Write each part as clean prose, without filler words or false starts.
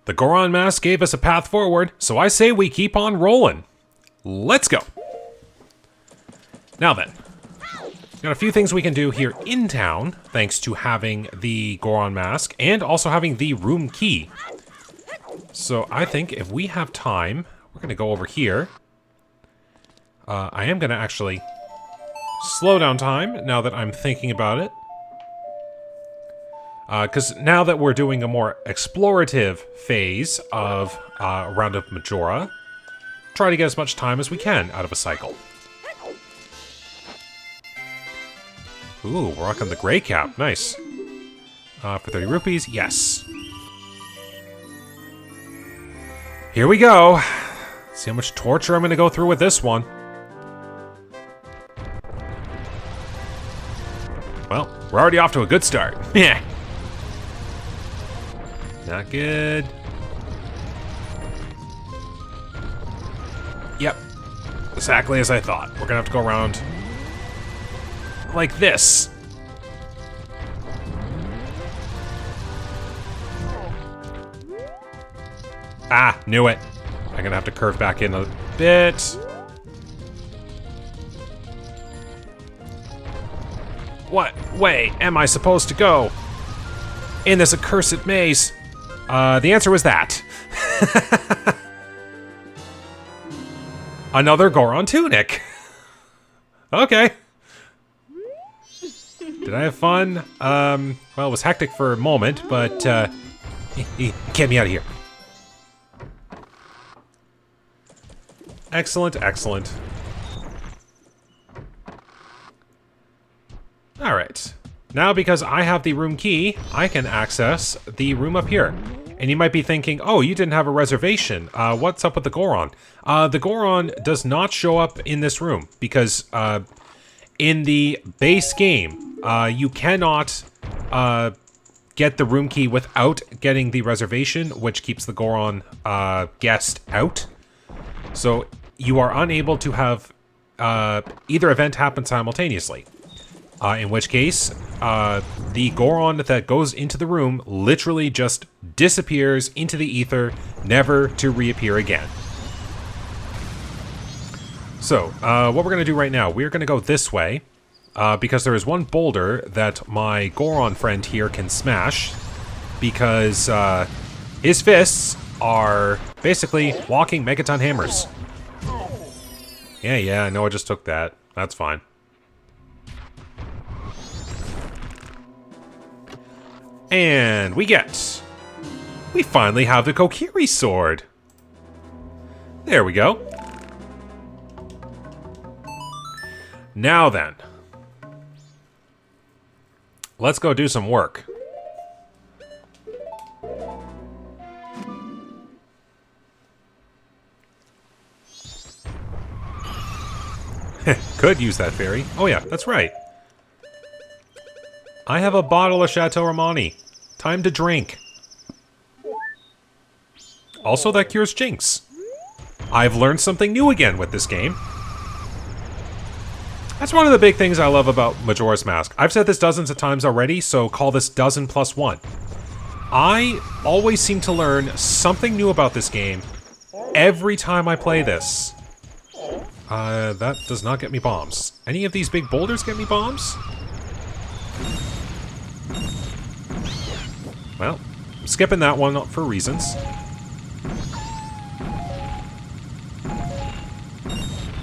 The Goron mask gave us a path forward, so I say we keep on rolling. Let's go. Now then, got a few things we can do here in town, thanks to having the Goron mask and also having the room key. So I think if we have time, we're going to go over here. I am going to actually slow down time now that I'm thinking about it. Because now that we're doing a more explorative phase of a round of Majora, try to get as much time as we can out of a cycle. Ooh, we're rocking the gray cap. Nice. For 30 rupees, yes. Here we go. See how much torture I'm going to go through with this one. Well, we're already off to a good start. Yeah. Not good. Yep. Exactly as I thought. We're gonna have to go around like this. Ah, knew it. I'm gonna have to curve back in a bit. What way am I supposed to go in this accursed maze? The answer was that. Another Goron tunic. Okay. Did I have fun? Well, it was hectic for a moment, but, get me out of here. Excellent, excellent. Alright. Now, because I have the room key, I can access the room up here. And you might be thinking, oh, you didn't have a reservation. What's up with the Goron? The Goron does not show up in this room, because in the base game, you cannot get the room key without getting the reservation, which keeps the Goron guest out. So you are unable to have either event happen simultaneously. In which case, the Goron that goes into the room literally just disappears into the ether, never to reappear again. So, what we're going to do right now, we're going to go this way, because there is one boulder that my Goron friend here can smash, because his fists are basically walking megaton hammers. Yeah, I know I just took that. That's fine. And we finally have the Kokiri sword. There we go. Now then, let's go do some work. Could use that fairy. Oh yeah, that's right. I have a bottle of Chateau Romani. Time to drink. Also, that cures Jinx. I've learned something new again with this game. That's one of the big things I love about Majora's Mask. I've said this dozens of times already, so call this dozen plus one. I always seem to learn something new about this game every time I play this. That does not get me bombs. Any of these big boulders get me bombs? Well, I'm skipping that one for reasons.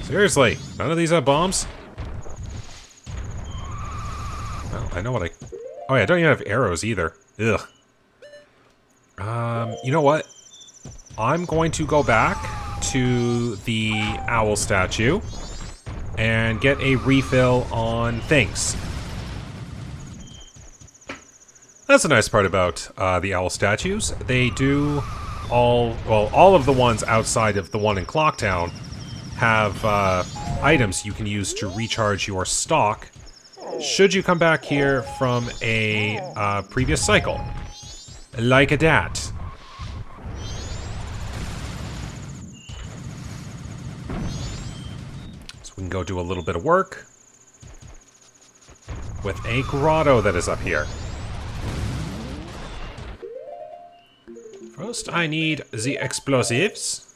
Seriously, none of these have bombs? Well, I know what I... Oh yeah, I don't even have arrows either. Ugh. You know what? I'm going to go back to the owl statue and get a refill on things. That's the nice part about the owl statues. They do all of the ones outside of the one in Clocktown have items you can use to recharge your stock should you come back here from a previous cycle. Like a dat. So we can go do a little bit of work with a grotto that is up here. First, I need the explosives.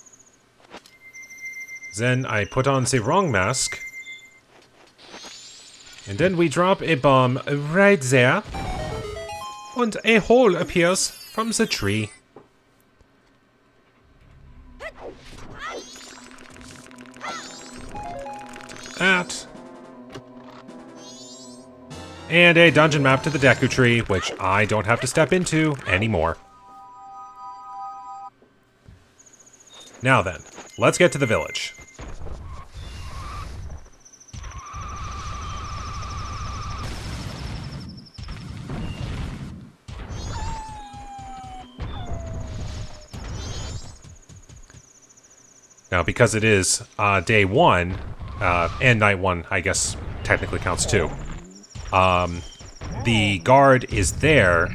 Then I put on the wrong mask. And then we drop a bomb right there. And a hole appears from the tree. That. And a dungeon map to the Deku Tree, which I don't have to step into anymore. Now then, let's get to the village. Now, because it is day one, and night one, I guess, technically counts too. The guard is there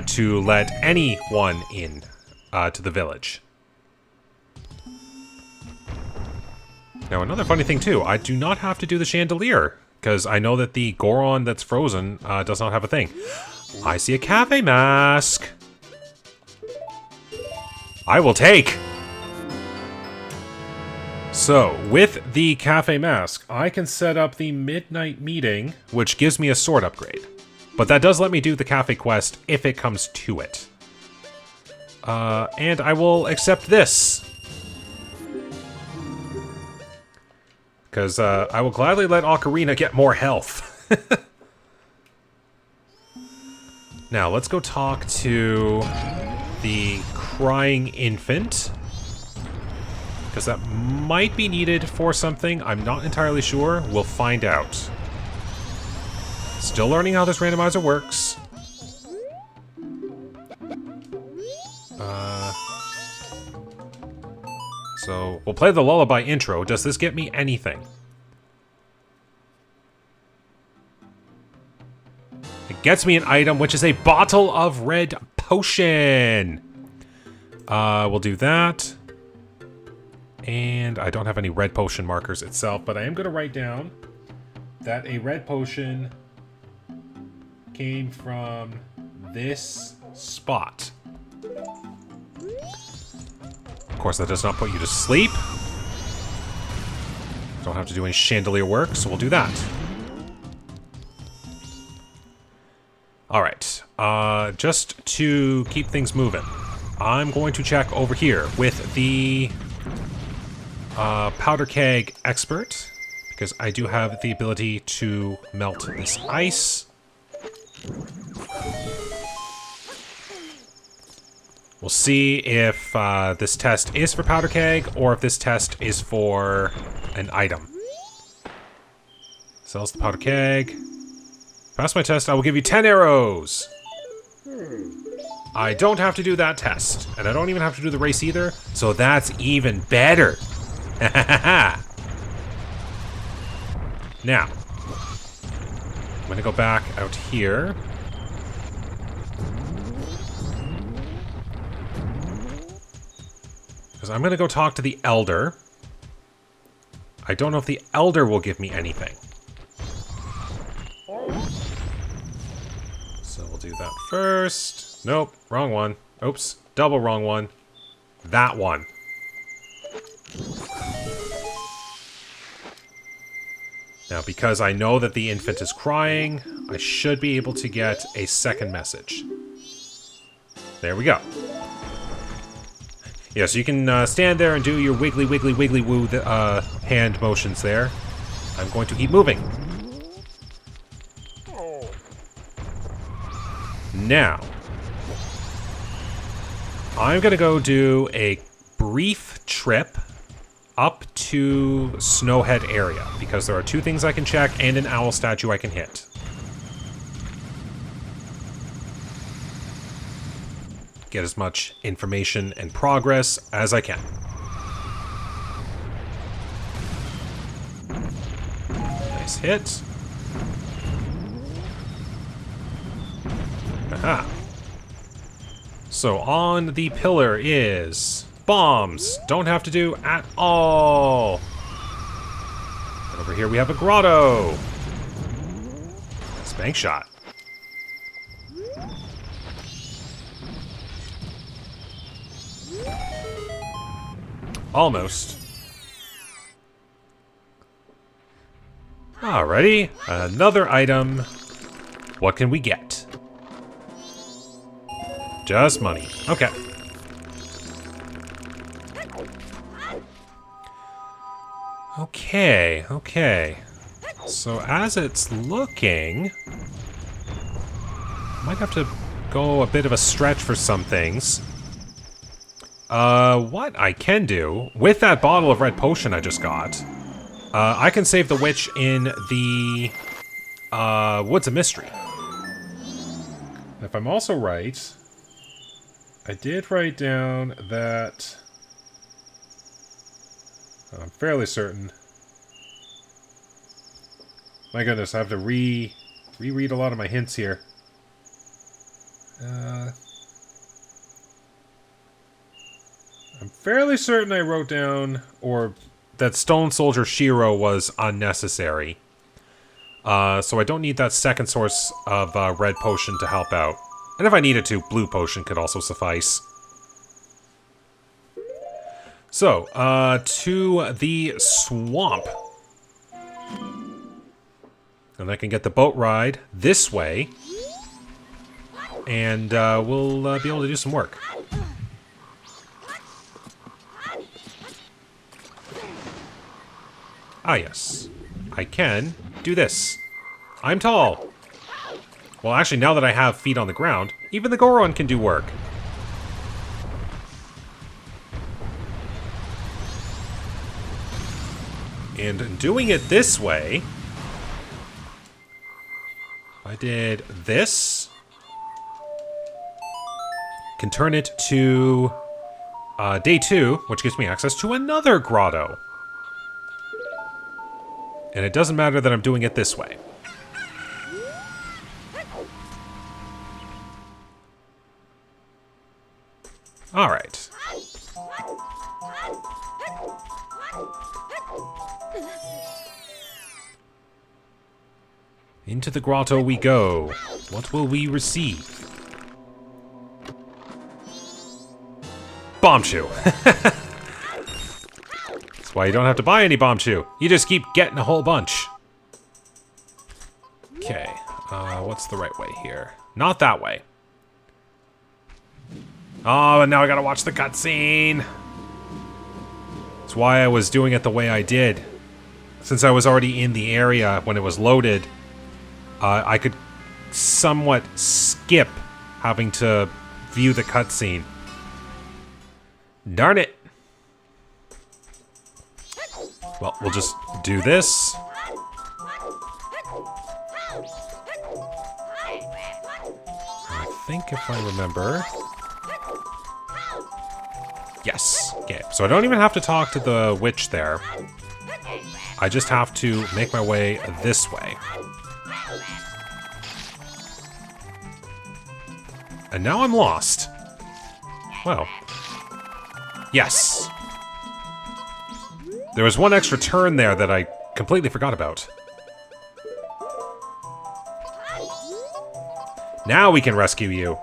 to let anyone in to the village. Now, another funny thing too, I do not have to do the chandelier, because I know that the Goron that's frozen does not have a thing. I see a cafe mask. I will take. So, with the cafe mask, I can set up the midnight meeting, which gives me a sword upgrade. But that does let me do the cafe quest if it comes to it. And I will accept this. Because I will gladly let Ocarina get more health. Now, let's go talk to the crying infant. Because that might be needed for something. I'm not entirely sure. We'll find out. Still learning how this randomizer works. So, we'll play the lullaby intro. Does this get me anything? It gets me an item, which is a bottle of red potion. We'll do that. And I don't have any red potion markers itself, but I am going to write down that a red potion came from this spot. Of course, that does not put you to sleep. Don't have to do any chandelier work, so we'll do that. Alright, just to keep things moving, I'm going to check over here with the powder keg expert, because I do have the ability to melt this ice. We'll see if this test is for powder keg, or if this test is for an item. Sells the powder keg. Pass my test, I will give you 10 arrows! I don't have to do that test, and I don't even have to do the race either, so that's even better! Now, I'm gonna go back out here. Because I'm gonna go talk to the Elder. I don't know if the Elder will give me anything. So we'll do that first. Nope, wrong one. Oops, double wrong one. That one. Now, because I know that the infant is crying, I should be able to get a second message. There we go. Yeah, so you can stand there and do your wiggly, wiggly, wiggly woo hand motions there. I'm going to keep moving. Now, I'm going to go do a brief trip up to Snowhead area, because there are two things I can check and an owl statue I can hit. Get as much information and progress as I can. Nice hit. Aha. So on the pillar is bombs. Don't have to do at all. And over here we have a grotto. Spank shot. Almost. Alrighty, another item. What can we get? Just money. Okay. Okay. So as it's looking, might have to go a bit of a stretch for some things. What I can do, with that bottle of red potion I just got, I can save the witch in the, Woods of Mystery. If I'm also right, I did write down that... I'm fairly certain. My goodness, I have to reread a lot of my hints here. I'm fairly certain I wrote down, or that Stone Soldier Shiro was unnecessary. So I don't need that second source of red potion to help out. And if I needed to, blue potion could also suffice. So, to the swamp. And I can get the boat ride this way. And we'll be able to do some work. Ah, yes. I can do this. I'm tall. Well, actually, now that I have feet on the ground, even the Goron can do work. And doing it this way, if I did this, can turn it to day 2, which gives me access to another grotto. And it doesn't matter that I'm doing it this way. Alright. Into the grotto we go. What will we receive? Bomb shoe. That's why you don't have to buy any bomb shoe. You just keep getting a whole bunch. Okay, what's the right way here? Not that way. Oh, and now I gotta watch the cutscene. That's why I was doing it the way I did. Since I was already in the area when it was loaded, I could somewhat skip having to view the cutscene. Darn it. Well, we'll just do this. I think if I remember... Yes. Okay, so I don't even have to talk to the witch there. I just have to make my way this way. And now I'm lost. Well. Yes. There was one extra turn there that I completely forgot about. Now we can rescue you.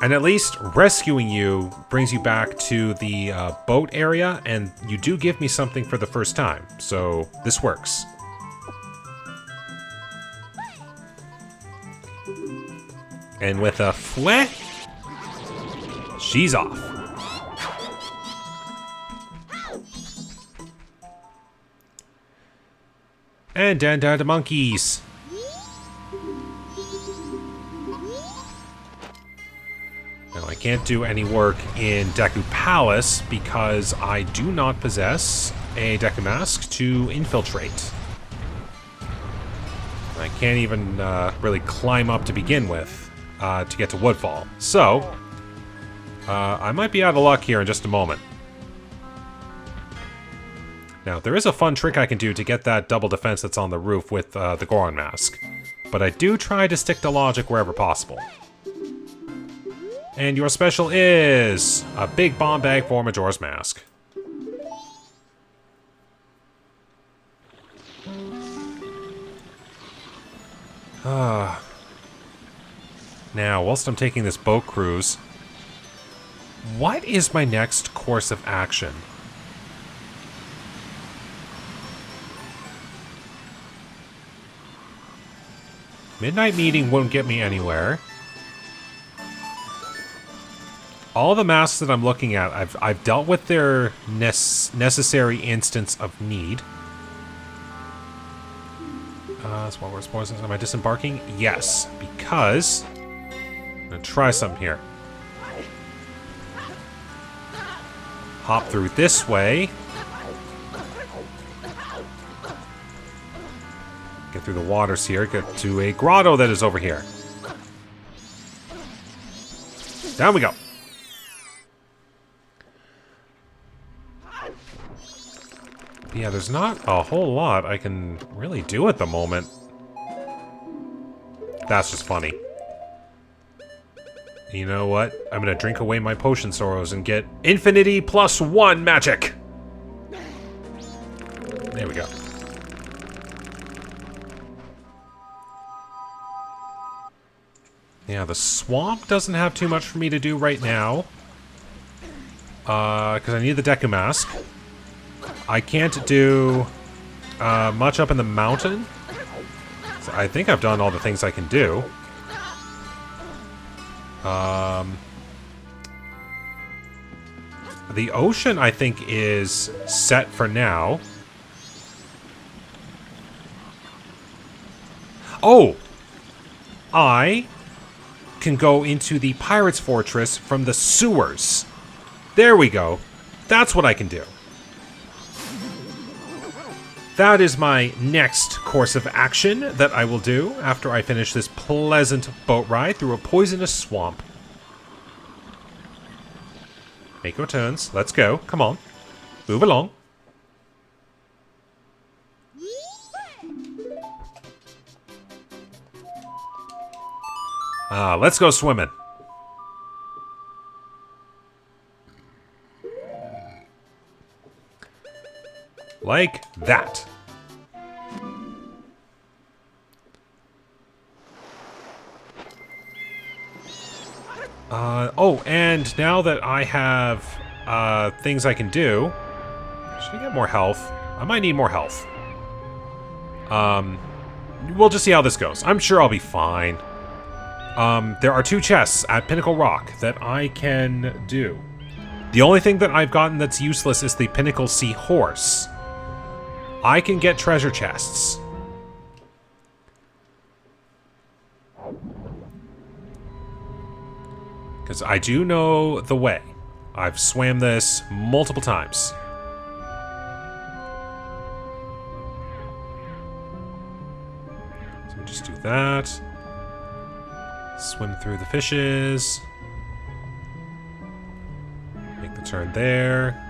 And at least rescuing you brings you back to the boat area, and you do give me something for the first time, so this works. And with a fouet, she's off. And down to the monkeys. Now, I can't do any work in Deku Palace because I do not possess a Deku Mask to infiltrate. I can't even really climb up to begin with to get to Woodfall. So, I might be out of luck here in just a moment. Now, there is a fun trick I can do to get that double defense that's on the roof with the Goron Mask. But I do try to stick to logic wherever possible. And your special is a big bomb bag for Majora's Mask. Now, whilst I'm taking this boat cruise, What is my next course of action? Midnight Meeting won't get me anywhere. All the masks that I'm looking at, I've dealt with their necessary instance of need. Small words, poisons. Am I disembarking? Yes, because I'm gonna try something here. Hop through this way. Get through the waters here. Get to a grotto that is over here. Down we go. Yeah, there's not a whole lot I can really do at the moment. That's just funny. You know what? I'm gonna drink away my potion sorrows and get infinity +1 magic! There we go. Yeah, the swamp doesn't have too much for me to do right now. Because I need the Deku Mask. I can't do much up in the mountain. So I think I've done all the things I can do. The ocean, I think, is set for now. Oh! I can go into the Pirate's Fortress from the sewers. There we go. That's what I can do. That is my next course of action that I will do after I finish this pleasant boat ride through a poisonous swamp. Make your turns. Let's go. Come on. Move along. Let's go swimming. Like that. Oh, and now that I have things I can do, should I get more health? I might need more health. We'll just see how this goes. I'm sure I'll be fine. There are 2 chests at Pinnacle Rock that I can do. The only thing that I've gotten that's useless is the Pinnacle Sea Horse. I can get treasure chests. Because I do know the way. I've swam this multiple times. So we just do that. Swim through the fishes. Make the turn there.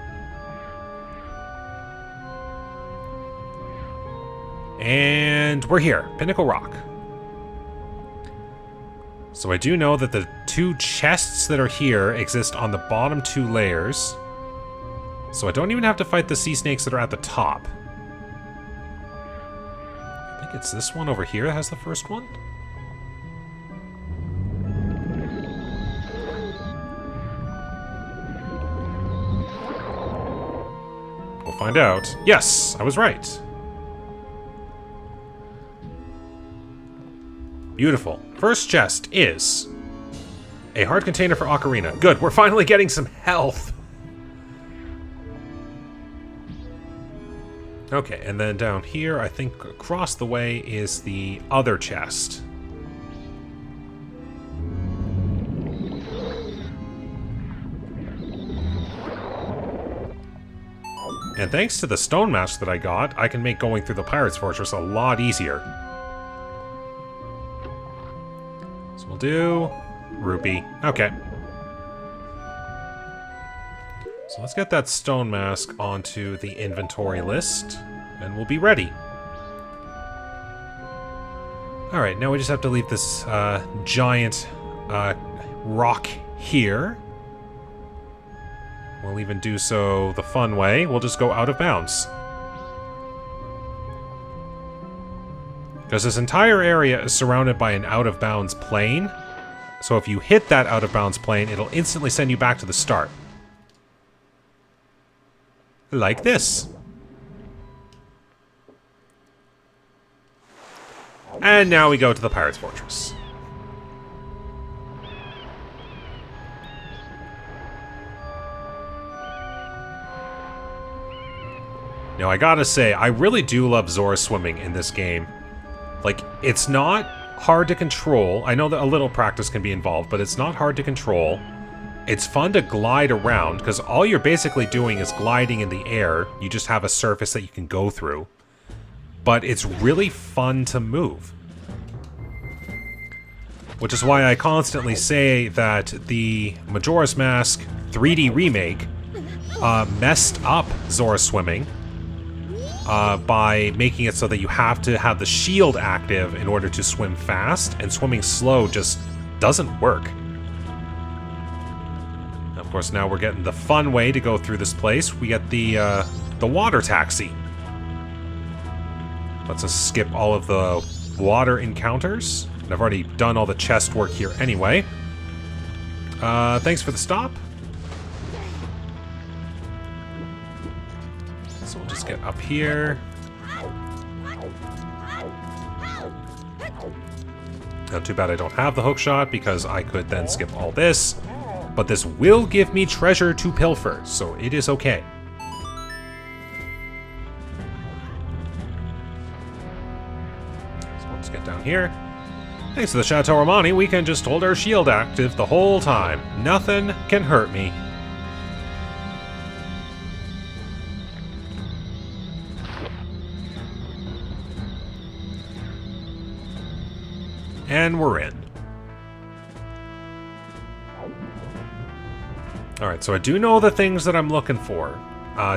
And we're here, Pinnacle Rock. So I do know that the 2 chests that are here exist on the bottom 2 layers. So I don't even have to fight the sea snakes that are at the top. I think it's this one over here that has the first one. We'll find out. Yes, I was right. Beautiful. First chest is a hard container for Ocarina. Good, we're finally getting some health. Okay, and then down here, I think across the way is the other chest. And thanks to the stone mask that I got, I can make going through the Pirate's Fortress a lot easier. So we'll do rupee. Okay. So let's get that stone mask onto the inventory list, and we'll be ready. Alright, now we just have to leave this giant rock here. We'll even do so the fun way. We'll just go out of bounds. Because this entire area is surrounded by an out-of-bounds plane. So if you hit that out-of-bounds plane, it'll instantly send you back to the start. Like this. And now we go to the Pirate's Fortress. Now, I gotta say, I really do love Zora swimming in this game. Like, it's not hard to control. I know that a little practice can be involved, but it's not hard to control. It's fun to glide around, because all you're basically doing is gliding in the air. You just have a surface that you can go through. But it's really fun to move. Which is why I constantly say that the Majora's Mask 3D remake messed up Zora swimming. By making it so that you have to have the shield active in order to swim fast, and swimming slow just doesn't work. Of course, now we're getting the fun way to go through this place. We get the water taxi. Lets us skip all of the water encounters. And I've already done all the chest work here anyway. Thanks for the stop. So we'll just get up here. Now, too bad I don't have the hook shot, because I could then skip all this. But this will give me treasure to pilfer, so it is okay. So let's get down here. Thanks to the Chateau Romani, we can just hold our shield active the whole time. Nothing can hurt me. And we're in. Alright, so I do know the things that I'm looking for.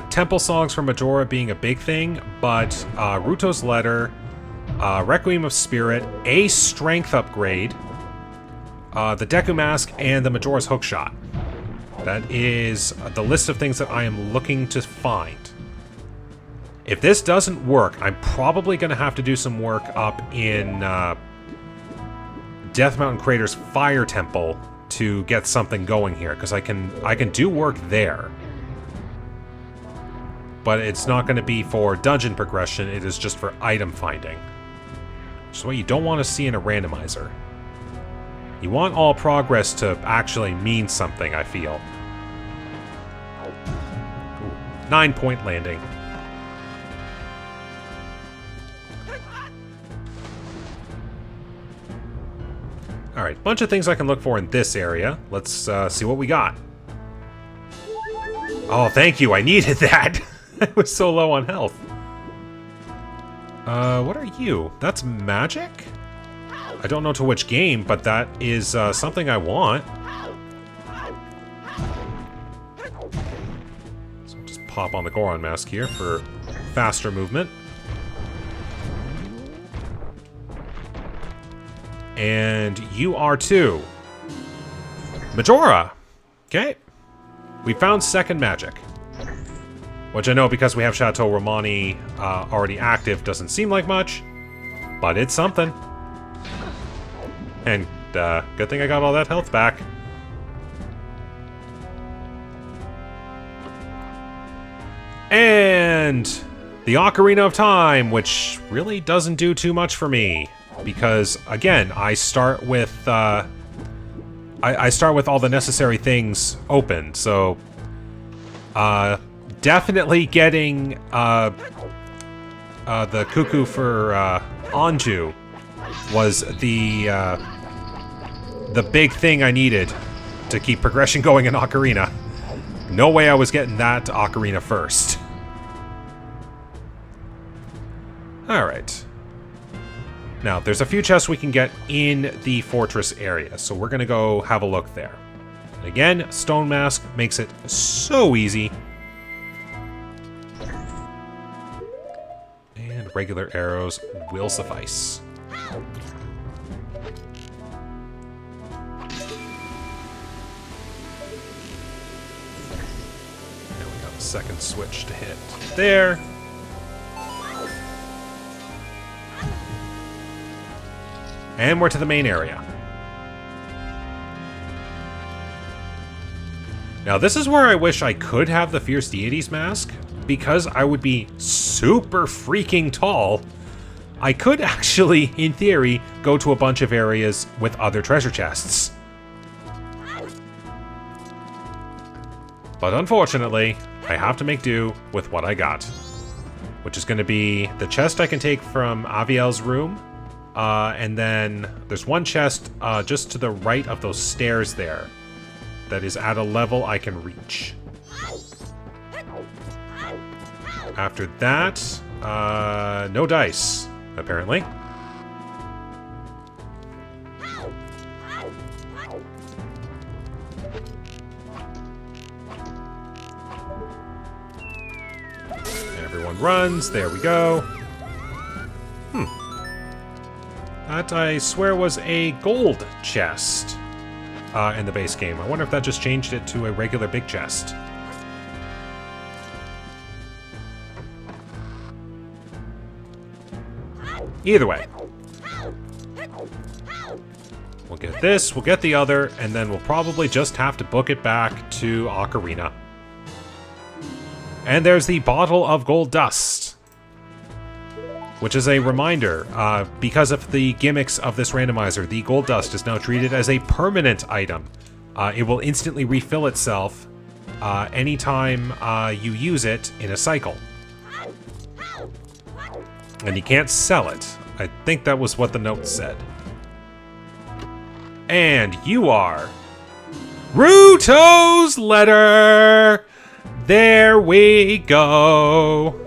Temple songs from Majora being a big thing, but Ruto's Letter, Requiem of Spirit, a strength upgrade, the Deku Mask, and the Majora's Hookshot. That is the list of things that I am looking to find. If this doesn't work, I'm probably going to have to do some work up in Death Mountain Crater's Fire Temple to get something going here, because I can do work there. But it's not going to be for dungeon progression, it is just for item finding. Which is what you don't want to see in a randomizer. You want all progress to actually mean something, I feel. Ooh, 9-point landing. Alright, bunch of things I can look for in this area. Let's see what we got. Oh, thank you, I needed that! I was so low on health. What are you? That's magic? I don't know to which game, but that is something I want. So I'll just pop on the Goron mask here for faster movement. And you are too. Majora! Okay. We found second magic. Which I know, because we have Chateau Romani already active, doesn't seem like much. But it's something. And good thing I got all that health back. And the Ocarina of Time, which really doesn't do too much for me. Because, again, I start with I start with all the necessary things open, so definitely getting the cuckoo for Anju was the big thing I needed to keep progression going in Ocarina. No way I was getting that to Ocarina first. Alright. Now, there's a few chests we can get in the fortress area, so we're going to go have a look there. And again, Stone Mask makes it so easy. And regular arrows will suffice. And we got the second switch to hit there. And we're to the main area. Now, this is where I wish I could have the Fierce Deities mask, because I would be super freaking tall. I could actually, in theory, go to a bunch of areas with other treasure chests. But unfortunately, I have to make do with what I got. Which is going to be the chest I can take from Aviel's room. And then there's one chest just to the right of those stairs there. That is at a level I can reach. After that, no dice, apparently. Everyone runs, there we go. That, I swear, was a gold chest in the base game. I wonder if that just changed it to a regular big chest. Either way. We'll get this, we'll get the other, and then we'll probably just have to book it back to Ocarina. And there's the bottle of gold dust. Which is a reminder, because of the gimmicks of this randomizer, the gold dust is now treated as a permanent item. It will instantly refill itself anytime you use it in a cycle. And you can't sell it. I think that was what the note said. And you are... Ruto's letter! There we go!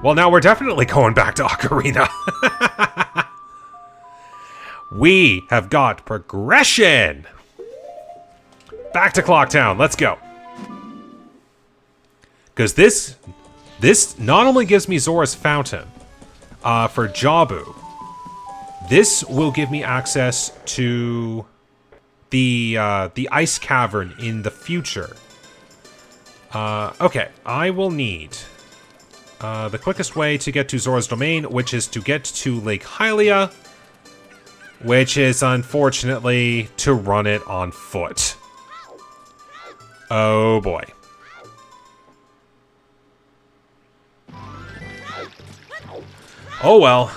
Well, now we're definitely going back to Ocarina. We have got progression! Back to Clocktown, let's go. Because this not only gives me Zora's Fountain for Jabu, this will give me access to the Ice Cavern in the future. Okay, I will need... the quickest way to get to Zora's Domain, which is to get to Lake Hylia, which is unfortunately to run it on foot. Oh boy. Oh well.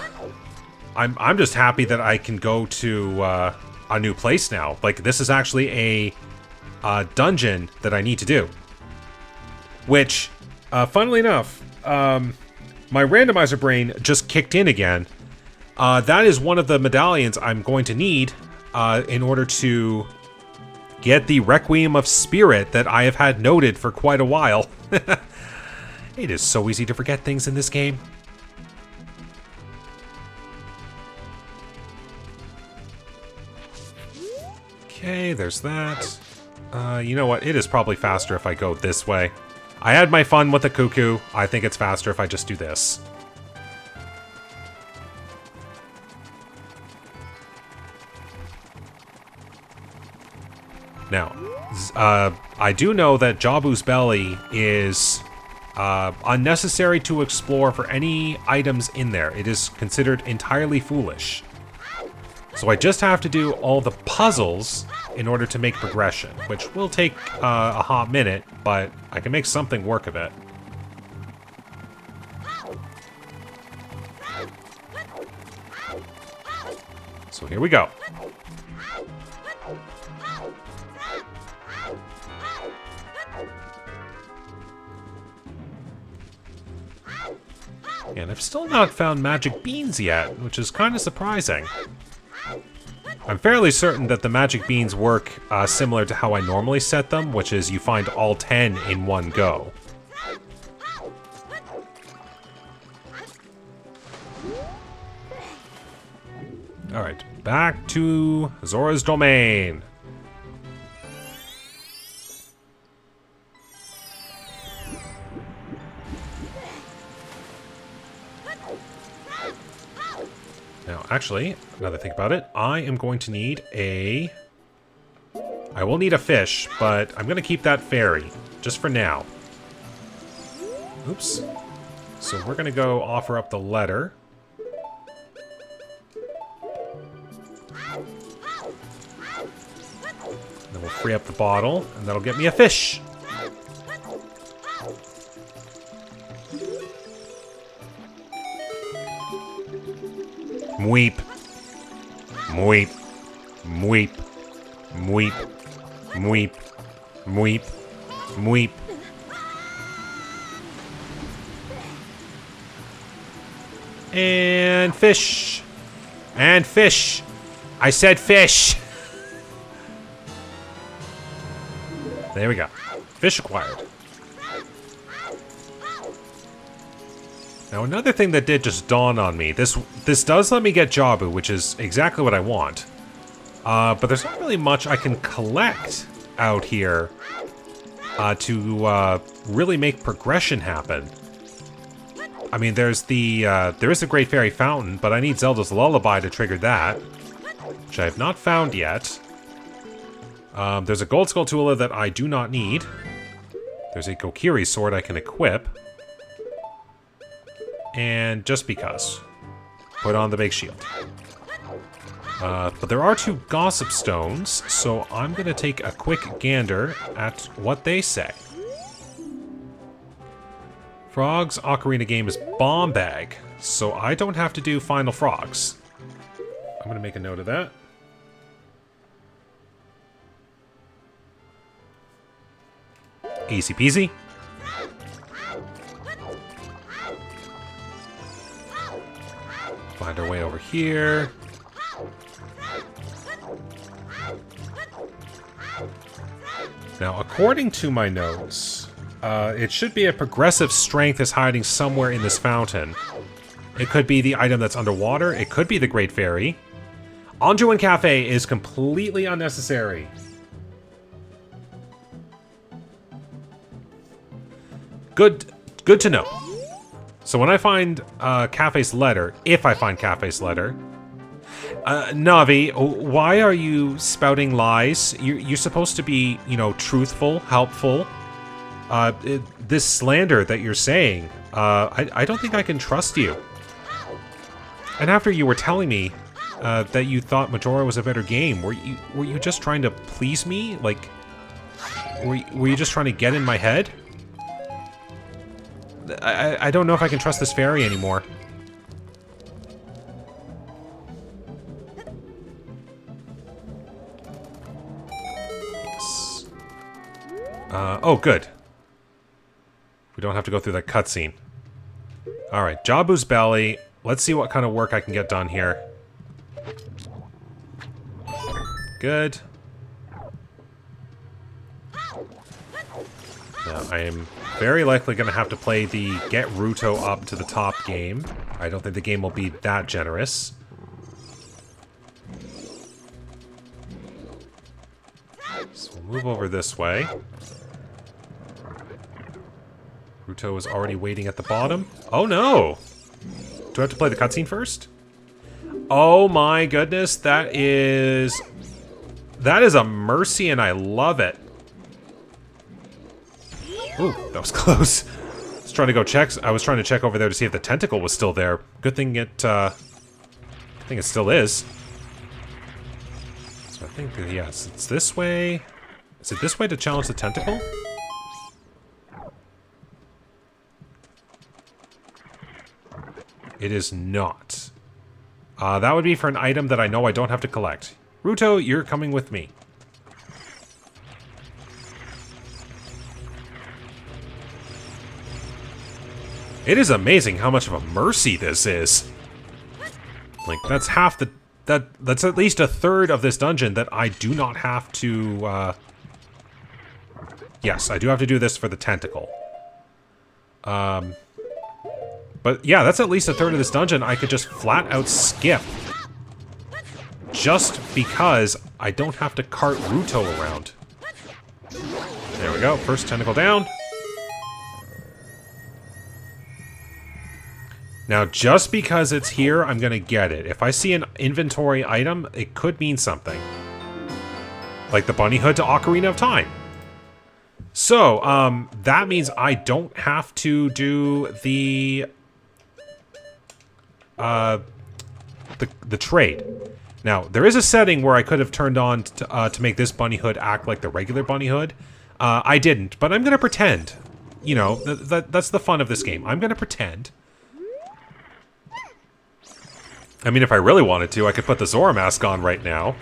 I'm just happy that I can go to a new place now. Like, this is actually a dungeon that I need to do. Which, funnily enough, my randomizer brain just kicked in again. That is one of the medallions I'm going to need in order to get the Requiem of Spirit that I have had noted for quite a while. It is so easy to forget things in this game. Okay, there's that. You know what? It is probably faster if I go this way. I had my fun with the cuckoo. I think it's faster if I just do this. Now, I do know that Jabu's Belly is unnecessary to explore for any items in there. It is considered entirely foolish. So I just have to do all the puzzles in order to make progression, which will take a hot minute, but I can make something work of it. So here we go. And I've still not found magic beans yet, which is kind of surprising. I'm fairly certain that the magic beans work similar to how I normally set them, which is you find all 10 in one go. Alright, back to Zora's Domain. Now, actually, now that I think about it, I am going to need a... I will need a fish, but I'm going to keep that fairy, just for now. Oops. So we're going to go offer up the letter. Then we'll free up the bottle, and that'll get me a fish. Mweep. Mweep. Mweep. Mweep. Mweep. Mweep. Mweep. And fish. And fish. I said fish. There we go. Fish acquired. Now another thing that did just dawn on me. This does let me get Jabu, which is exactly what I want. But there's not really much I can collect out here to really make progression happen. I mean, there is the Great Fairy Fountain, but I need Zelda's Lullaby to trigger that, which I have not found yet. There's a Gold Skulltula that I do not need. There's a Kokiri sword I can equip. And just because, put on the big shield. But there are 2 Gossip Stones, so I'm going to take a quick gander at what they say. Frog's Ocarina game is Bomb Bag, so I don't have to do Final Frogs. I'm going to make a note of that. Easy peasy. Find our way over here. Now, according to my notes, it should be a progressive strength is hiding somewhere in this fountain. It could be the item that's underwater. It could be the Great Fairy. Anjuin Cafe is completely unnecessary. Good to know. So when I find Cafe's letter, if I find Cafe's letter... Navi, why are you spouting lies? You're supposed to be, you know, truthful, helpful. This slander that you're saying, I don't think I can trust you. And after you were telling me that you thought Majora was a better game, were you just trying to please me? Like, were you just trying to get in my head? I don't know if I can trust this fairy anymore. Oh, good. We don't have to go through that cutscene. Alright, Jabu's Belly. Let's see what kind of work I can get done here. Good. Now, I am very likely going to have to play the Get Ruto Up to the Top game. I don't think the game will be that generous. So we'll move over this way. Ruto is already waiting at the bottom. Oh no! Do I have to play the cutscene first? Oh my goodness, that is a mercy and I love it. Ooh, that was close. I was trying to go check. I was trying to check over there to see if the tentacle was still there. Good thing it, I think it still is. So I think, yes, it's this way. Is it this way to challenge the tentacle? It is not. That would be for an item that I know I don't have to collect. Ruto, you're coming with me. It is amazing how much of a mercy this is. Like, that's half the... That's at least a third of this dungeon that I do not have to, Yes, I do have to do this for the tentacle. But yeah, that's at least a third of this dungeon I could just flat out skip. Just because I don't have to cart Ruto around. There we go, first tentacle down. Now, just because it's here, I'm gonna get it. If I see an inventory item, it could mean something. Like the bunny hood to Ocarina of Time. So, that means I don't have to do the trade. Now, there is a setting where I could have turned on to make this bunny hood act like the regular bunny hood. I didn't, but I'm going to pretend. You know, that's the fun of this game. I'm going to pretend. I mean, if I really wanted to, I could put the Zora mask on right now.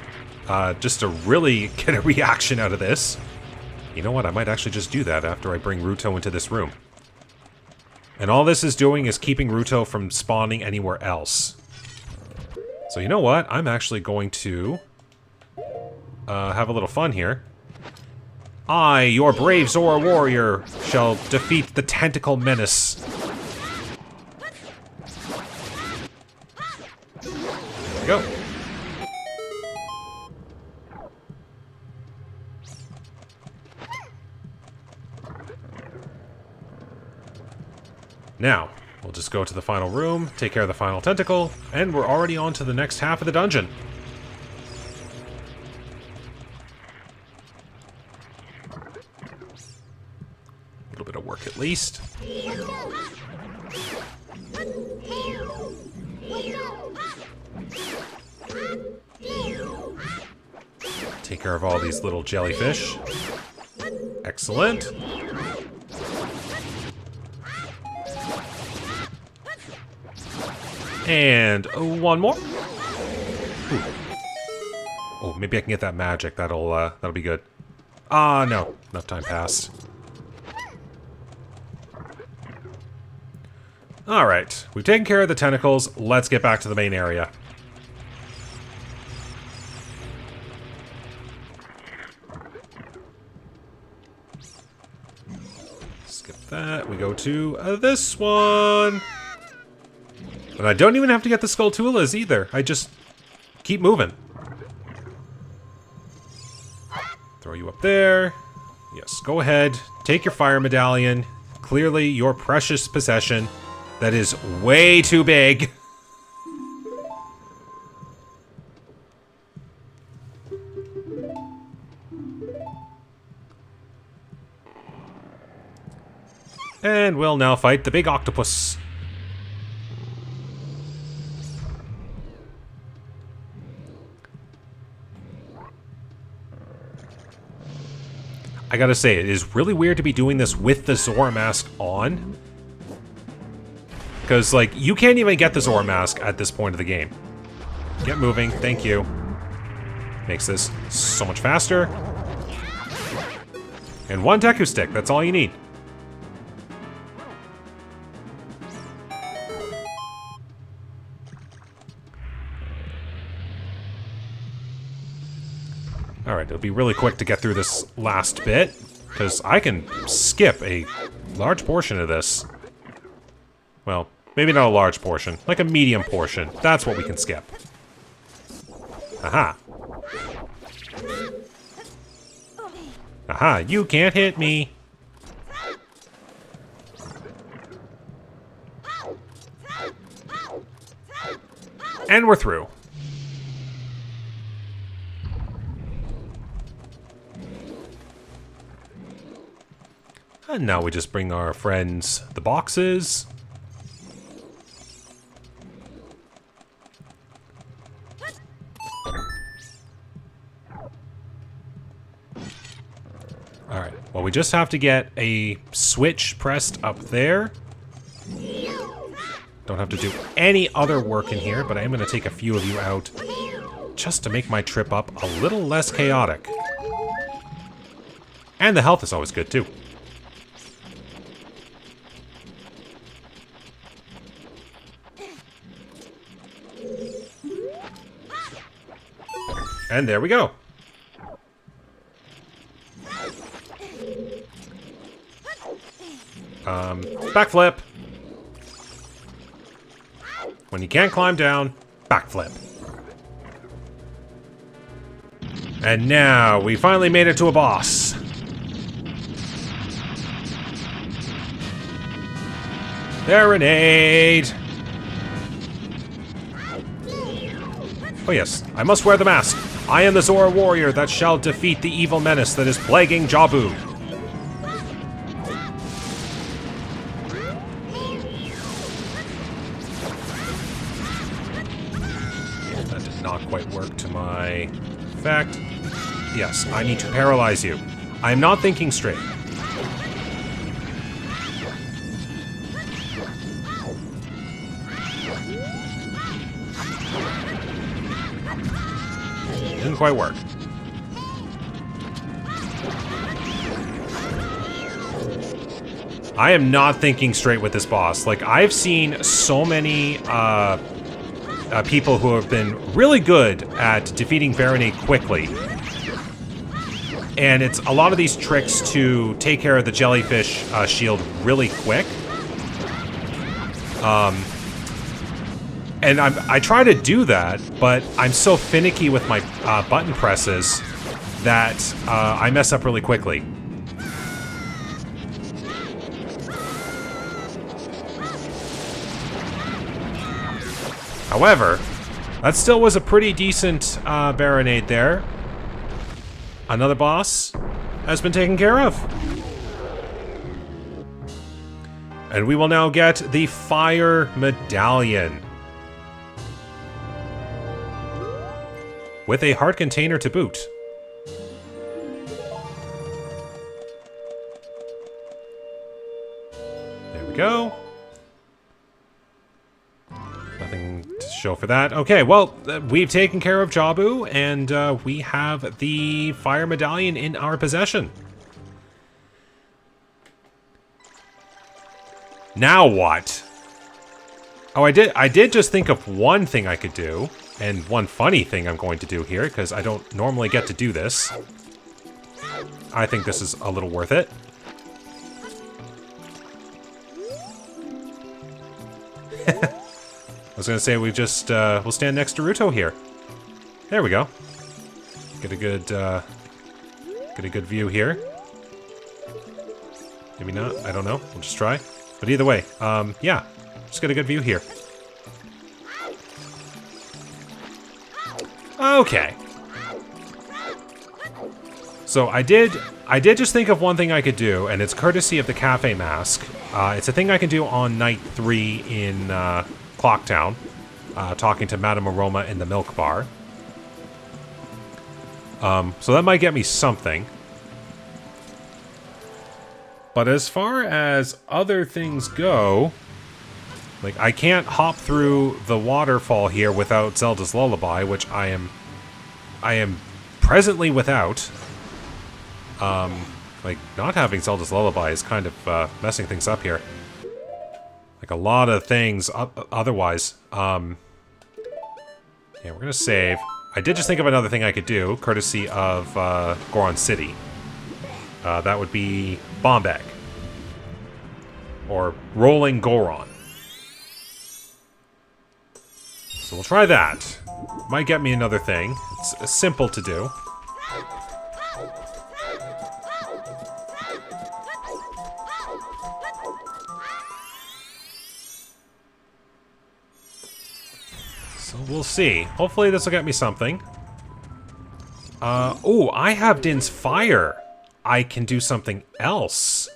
Just to really get a reaction out of this. You know what? I might actually just do that after I bring Ruto into this room. And all this is doing is keeping Ruto from spawning anywhere else. So you know what? I'm actually going to have a little fun here. I, your brave Zora warrior, shall defeat the tentacle menace. There we go. Now, we'll just go to the final room, take care of the final tentacle, and we're already on to the next half of the dungeon. A little bit of work at least. Take care of all these little jellyfish. Excellent. And one more. Ooh. Oh, maybe I can get that magic. That'll be good. No. Enough time passed. Alright. We've taken care of the tentacles. Let's get back to the main area. Skip that. We go to this one. And I don't even have to get the Skulltulas either. I just keep moving. Throw you up there. Yes, go ahead. Take your fire medallion. Clearly your precious possession that is way too big. And we'll now fight the big octopus. I gotta say, it is really weird to be doing this with the Zora mask on. Because, like, you can't even get the Zora mask at this point of the game. Get moving, thank you. Makes this so much faster. And one Deku Stick, that's all you need. Alright, it'll be really quick to get through this last bit, because I can skip a large portion of this. Well, maybe not a large portion, like a medium portion. That's what we can skip. Aha. Aha, you can't hit me. And we're through. And now we just bring our friends the boxes. Alright, well we just have to get a switch pressed up there. Don't have to do any other work in here, but I am going to take a few of you out just to make my trip up a little less chaotic. And the health is always good too. And there we go. Backflip. When you can't climb down, backflip. And now we finally made it to a boss. Serenade. Oh yes, I must wear the mask. I am the Zora warrior that shall defeat the evil menace that is plaguing Jabu. Yeah, that did not quite work. my effect. Yes, I need to paralyze you. I'm not thinking straight. Didn't quite work. I am not thinking straight with this boss. Like, I've seen so many people who have been really good at defeating Baronade quickly. And it's a lot of these tricks to take care of the jellyfish shield really quick. And I try to do that, but I'm so finicky with my button presses that I mess up really quickly. However, that still was a pretty decent Baronade there. Another boss has been taken care of. And we will now get the Fire Medallion. With a heart container to boot. There we go. Nothing to show for that. Okay, well, we've taken care of Jabu, and we have the Fire Medallion in our possession. Now what? Oh, I did just think of one thing I could do, and one funny thing I'm going to do here, because I don't normally get to do this. I think this is a little worth it. I was gonna say we'll stand next to Ruto here. There we go. Get a good view here. Maybe not. I don't know. We'll just try. But either way, yeah, just get a good view here. Okay. So I did just think of one thing I could do, and it's courtesy of the cafe mask. It's a thing I can do on night 3 in Clocktown, talking to Madame Aroma in the milk bar. So that might get me something. But as far as other things go, like, I can't hop through the waterfall here without Zelda's Lullaby, which I am presently without. Like, not having Zelda's Lullaby is kind of messing things up here. Like, a lot of things otherwise. Yeah, we're gonna save. I did just think of another thing I could do, courtesy of Goron City. That would be Bomb Egg. Or Rolling Goron. So we'll try that. Might get me another thing. It's simple to do. So we'll see. Hopefully this will get me something. Oh, I have Din's Fire. I can do something else.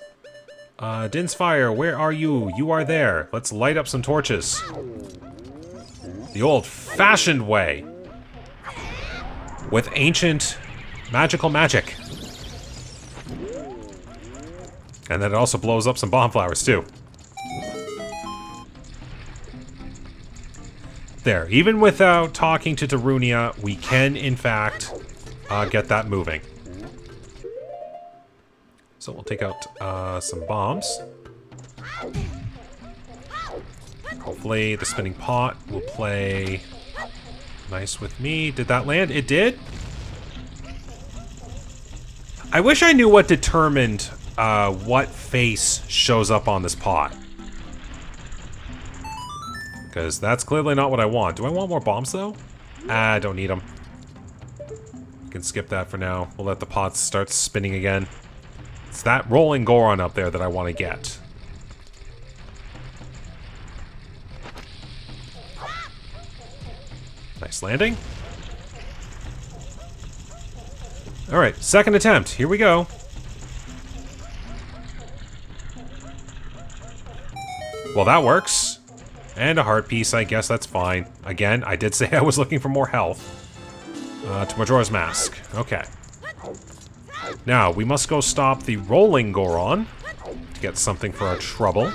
Din's Fire, where are you? You are there. Let's light up some torches. The old-fashioned way. With ancient magical magic. And then it also blows up some bomb flowers, too. There. Even without talking to Darunia, we can, in fact, get that moving. So we'll take out some bombs. Hopefully the spinning pot will play nice with me. Did that land? It did? I wish I knew what determined what face shows up on this pot. Because that's clearly not what I want. Do I want more bombs, though? I don't need them. You can skip that for now. We'll let the pots start spinning again. It's that rolling Goron up there that I want to get. Nice landing. Alright, second attempt. Here we go. Well, that works. And a heart piece, I guess that's fine. Again, I did say I was looking for more health. To Majora's Mask. Okay. Now, we must go stop the rolling Goron to get something for our trouble.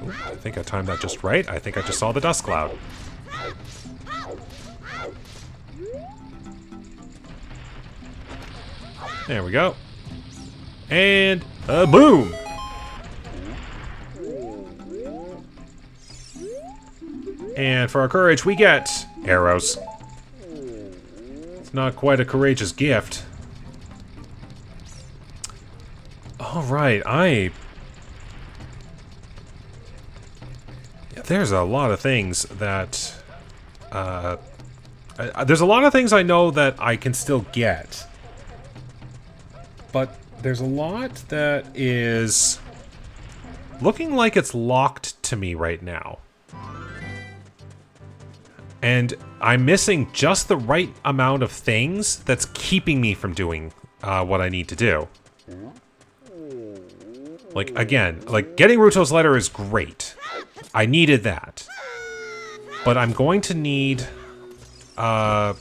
Ooh, I think I timed that just right. I think I just saw the dust cloud. There we go. And boom! And for our courage, we get arrows. It's not quite a courageous gift. Alright, yeah, there's a lot of things that... there's a lot of things I know that I can still get. But there's a lot that is looking like it's locked to me right now. And I'm missing just the right amount of things that's keeping me from doing what I need to do. Like, again, like, getting Ruto's letter is great. I needed that. But I'm going to need... what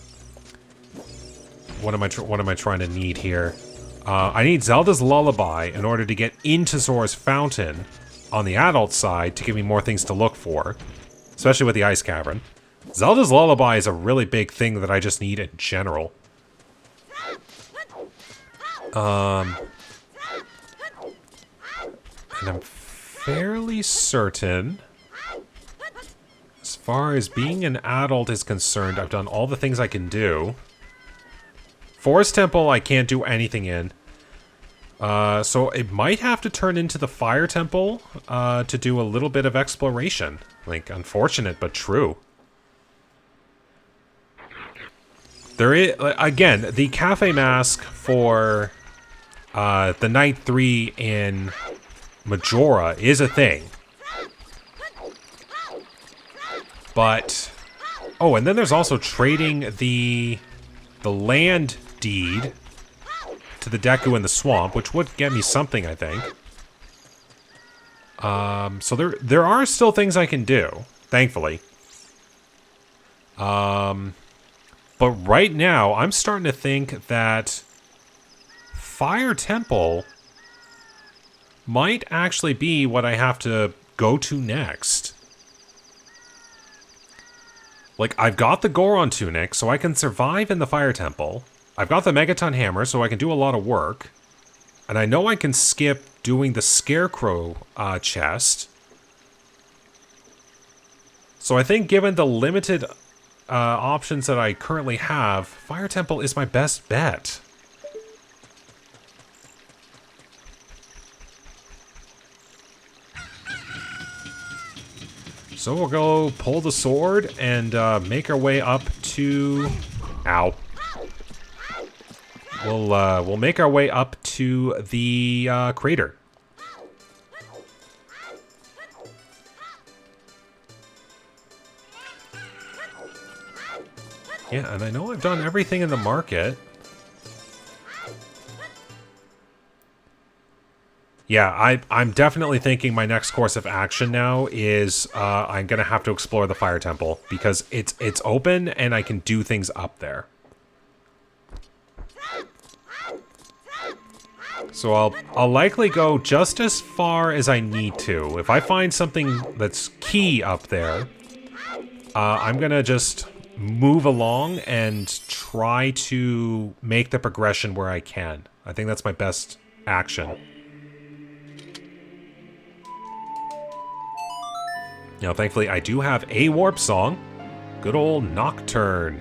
am I trying to need here? I need Zelda's Lullaby in order to get into Zora's Fountain on the adult side to give me more things to look for. Especially with the Ice Cavern. Zelda's Lullaby is a really big thing that I just need in general. And I'm fairly certain, as far as being an adult is concerned, I've done all the things I can do. Forest Temple I can't do anything in. So it might have to turn into the Fire Temple to do a little bit of exploration. Like, unfortunate, but true. There is, again, the cafe mask for the Night 3 in Majora is a thing. But, oh, and then there's also trading the land deed to the Deku in the swamp, which would get me something, I think. So there are still things I can do, thankfully. But right now, I'm starting to think that Fire Temple might actually be what I have to go to next. Like, I've got the Goron Tunic, so I can survive in the Fire Temple. I've got the Megaton Hammer, so I can do a lot of work. And I know I can skip doing the Scarecrow chest. So I think given the limited options that I currently have, Fire Temple is my best bet. So we'll go pull the sword and make our way up to... Ow. We'll make our way up to the crater. Yeah, and I know I've done everything in the market. Yeah, I'm definitely thinking my next course of action now is I'm gonna have to explore the Fire Temple because it's open and I can do things up there. So I'll likely go just as far as I need to. If I find something that's key up there, I'm gonna just move along and try to make the progression where I can. I think that's my best action. Now, thankfully, I do have a warp song. Good old Nocturne.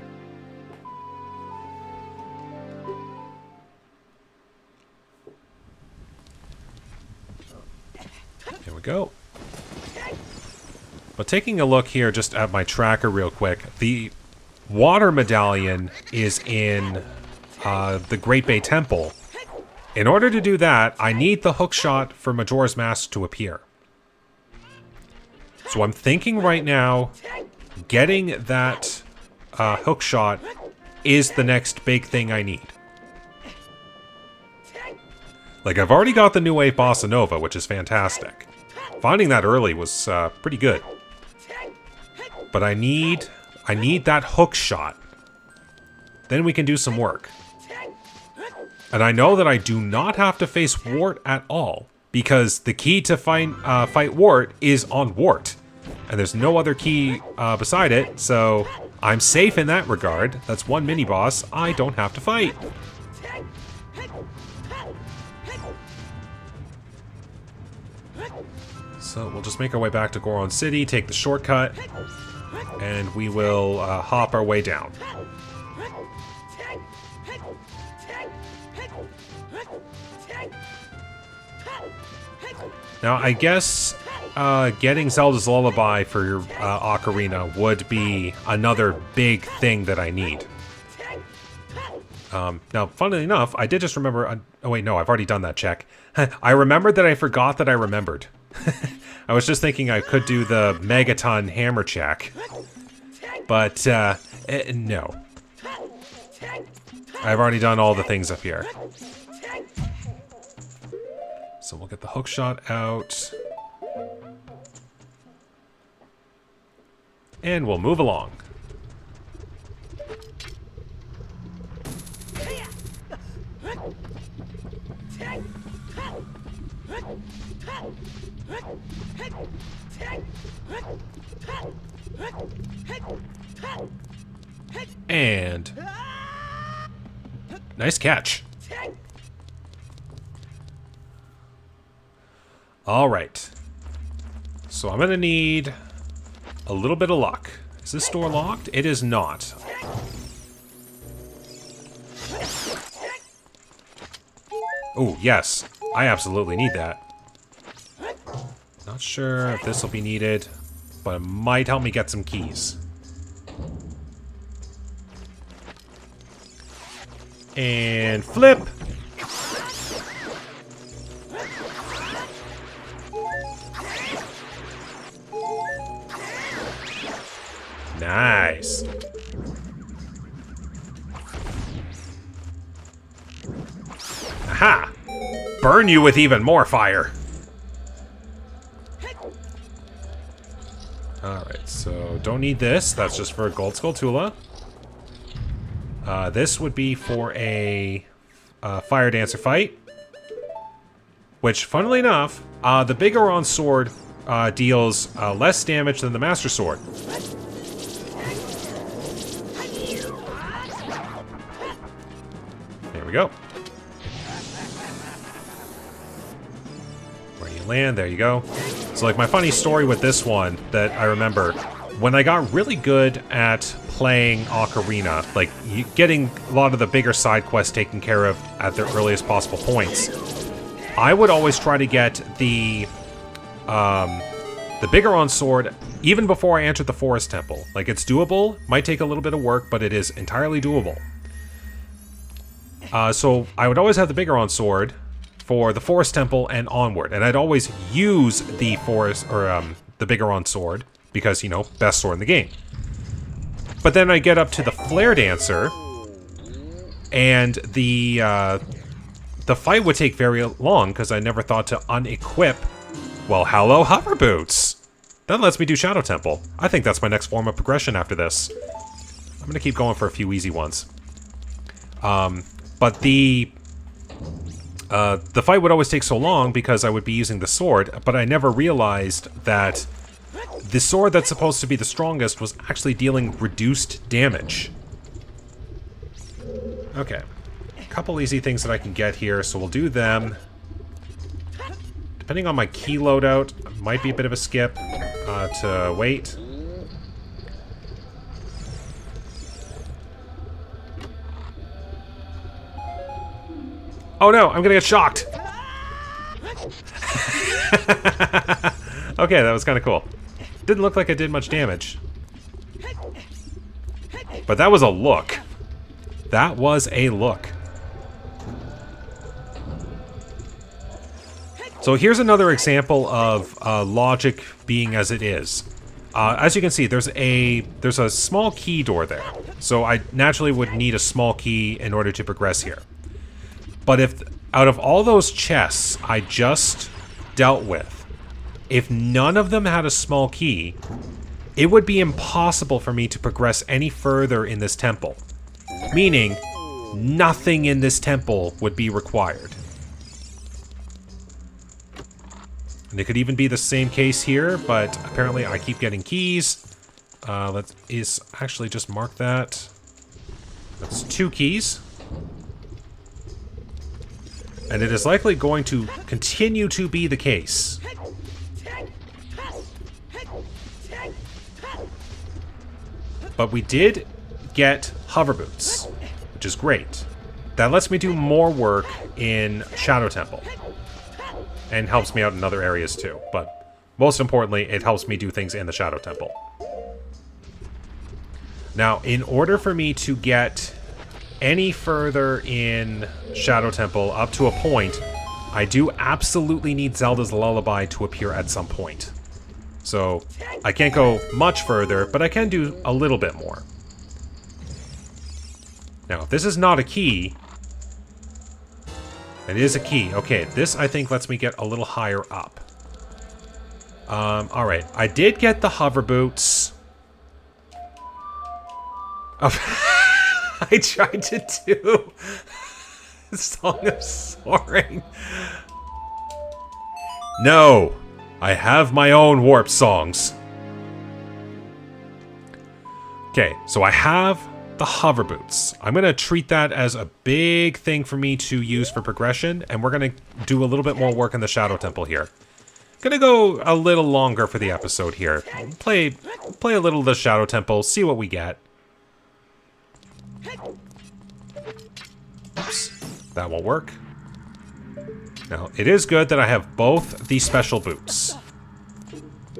Here we go. But taking a look here just at my tracker real quick, the water medallion is in the Great Bay Temple. In order to do that, I need the hookshot for Majora's Mask to appear. So I'm thinking right now, getting that hookshot is the next big thing I need. Like, I've already got the New Wave Bossa Nova, which is fantastic. Finding that early was pretty good. But I need that hook shot. Then we can do some work. And I know that I do not have to face Wart at all, because the key to fight Wart is on Wart. And there's no other key beside it, so I'm safe in that regard. That's one mini-boss I don't have to fight. So we'll just make our way back to Goron City, take the shortcut, and we will hop our way down. Now, I guess getting Zelda's Lullaby for your Ocarina would be another big thing that I need. Now, funnily enough, I did just remember... oh wait, no, I've already done that check. I remembered that I forgot that I remembered. I was just thinking I could do the Megaton hammer check. But, no. I've already done all the things up here. So we'll get the hook shot out. And we'll move along. And nice catch. All right. So I'm gonna need a little bit of luck. Is this door locked? It is not. Oh, yes. I absolutely need that. Not sure if this will be needed, but it might help me get some keys. And flip! Nice. Aha! Burn you with even more fire. Alright, so don't need this. That's just for a Gold Skulltula. This would be for a Fire Dancer fight. Which, funnily enough, the Bigoron sword deals less damage than the Master Sword. There we go. Where you land, there you go. So, like, my funny story with this one that I remember, when I got really good at playing Ocarina, like, getting a lot of the bigger side quests taken care of at their earliest possible points, I would always try to get the Bigoron sword even before I entered the Forest Temple. Like, it's doable, might take a little bit of work, but it is entirely doable. So I would always have the Bigoron sword for the Forest Temple and onward, and I'd always use the the Bigoron sword because, you know, best sword in the game. But then I get up to the Flare Dancer, and the fight would take very long because I never thought to unequip. Well, hello, hover boots. That lets me do Shadow Temple. I think that's my next form of progression after this. I'm gonna keep going for a few easy ones. But the fight would always take so long because I would be using the sword, but I never realized that the sword that's supposed to be the strongest was actually dealing reduced damage. Okay. A couple easy things that I can get here, so we'll do them. Depending on my key loadout, might be a bit of a skip to wait. Oh no, I'm gonna get shocked! Okay, that was kind of cool. Didn't look like it did much damage. But that was a look. That was a look. So here's another example of logic being as it is. As you can see, there's a small key door there. So I naturally would need a small key in order to progress here. But if out of all those chests I just dealt with, if none of them had a small key, it would be impossible for me to progress any further in this temple. Meaning, nothing in this temple would be required. And it could even be the same case here, but apparently I keep getting keys. Let's actually just mark that. That's 2 keys. And it is likely going to continue to be the case. But we did get hover boots, which is great. That lets me do more work in Shadow Temple. And helps me out in other areas too. But most importantly, it helps me do things in the Shadow Temple. Now, in order for me to get any further in Shadow Temple up to a point, I do absolutely need Zelda's Lullaby to appear at some point. So, I can't go much further, but I can do a little bit more. Now, if this is not a key... It is a key. Okay, this, I think, lets me get a little higher up. Alright. I did get the hover boots. Oh, I tried to do... Song of Soaring. No! I have my own warp songs. Okay, so I have the hover boots. I'm going to treat that as a big thing for me to use for progression, and we're going to do a little bit more work in the Shadow Temple here. Gonna go a little longer for the episode here. Play a little of the Shadow Temple, see what we get. Oops, that won't work. Now, it is good that I have both the special boots.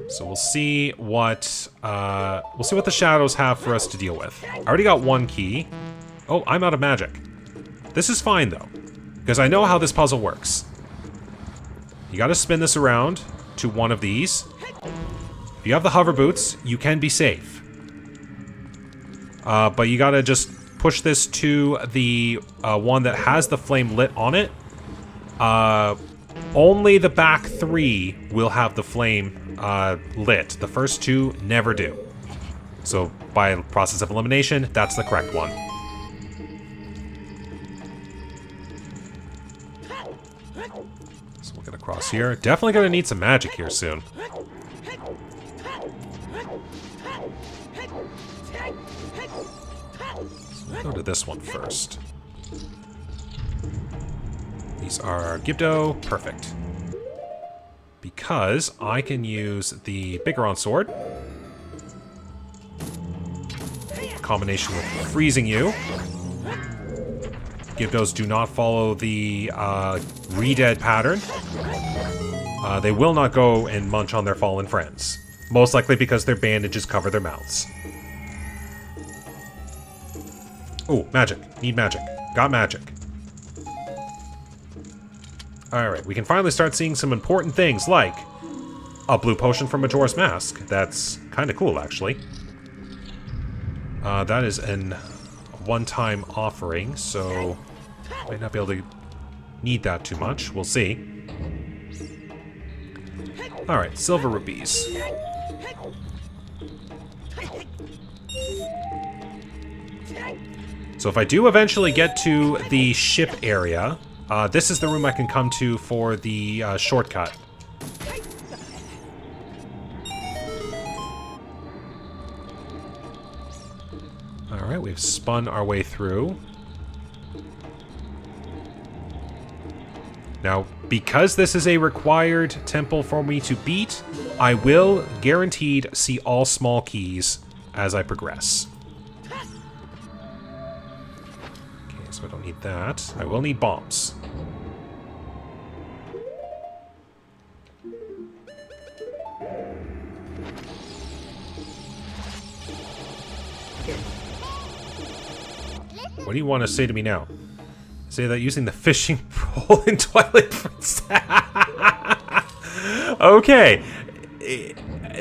So we'll see what the shadows have for us to deal with. I already got 1 key. Oh, I'm out of magic. This is fine though, because I know how this puzzle works. You gotta spin this around to one of these. If you have the hover boots, you can be safe. But you gotta just push this to the one that has the flame lit on it. Only the back 3 will have the flame lit. The first 2 never do. So, by process of elimination, that's the correct one. So we'll get across here. Definitely gonna need some magic here soon. So we'll go to this one first. These are Gibdo. Perfect. Because I can use the Bigoron sword. Combination with freezing you. Gibdos do not follow the re-dead pattern. They will not go and munch on their fallen friends. Most likely because their bandages cover their mouths. Oh, magic. Need magic. Got magic. Alright, we can finally start seeing some important things like a blue potion from Majora's Mask. That's kind of cool, actually. That is an one-time offering, so might not be able to need that too much. We'll see. Alright, silver rupees. So if I do eventually get to the ship area, this is the room I can come to for the shortcut. Alright, we've spun our way through. Now, because this is a required temple for me to beat, I will guaranteed see all small keys as I progress. Okay, so I don't need that. I will need bombs. What do you want to say to me now? Say that using the fishing pole in Twilight Princess. Okay.